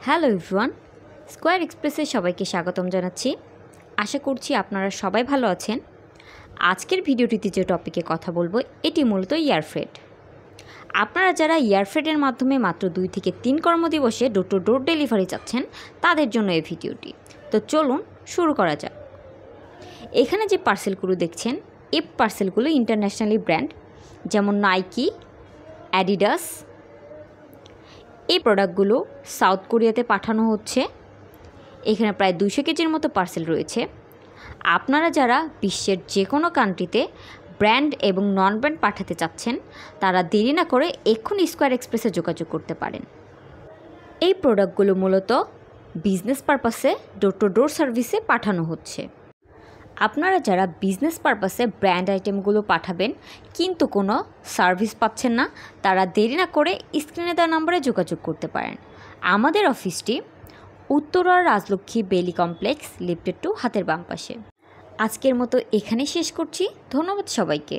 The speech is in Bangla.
হ্যালো এভরিওয়ান, স্কোয়ার এক্সপ্রেসে সবাইকে স্বাগতম জানাচ্ছি। আশা করছি আপনারা সবাই ভালো আছেন। আজকের ভিডিওটিতে যে টপিকে কথা বলবো এটি মূলত এয়ারফ্রেট। আপনারা যারা এয়ারফ্রেটের মাধ্যমে মাত্র 2 থেকে 3 কর্মদিবসে ডোর টু ডোর ডেলিভারি চাচ্ছেন তাদের জন্য এই ভিডিওটি। তো চলুন শুরু করা যাক। এখানে যে পার্সেলগুলো দেখছেন এই পার্সেলগুলো ইন্টারন্যাশনালি ব্র্যান্ড, যেমন নাইকি, অ্যাডিডাস। এই প্রোডাক্টগুলো সাউথ কোরিয়াতে পাঠানো হচ্ছে। এখানে প্রায় 200 কেজির মতো পার্সেল রয়েছে। আপনারা যারা বিশ্বের যে কোনো কান্ট্রিতে ব্র্যান্ড এবং নন ব্র্যান্ড পাঠাতে চাচ্ছেন তারা দেরি না করে এক্ষুনি স্কোয়ার এক্সপ্রেসে যোগাযোগ করতে পারেন। এই প্রোডাক্টগুলো মূলত বিজনেস পারপাসে ডোর টু ডোর সার্ভিসে পাঠানো হচ্ছে। আপনারা যারা বিজনেস পারপাসে ব্র্যান্ড আইটেমগুলো পাঠাবেন কিন্তু কোনো সার্ভিস পাচ্ছেন না, তারা দেরি না করে স্ক্রিনে দেওয়া নম্বরে যোগাযোগ করতে পারেন। আমাদের অফিসটি উত্তরার রাজলক্ষ্মী বেলি কমপ্লেক্স, লিফটেড 2, হাতের বাম পাশে। আজকের মতো এখানেই শেষ করছি। ধন্যবাদ সবাইকে।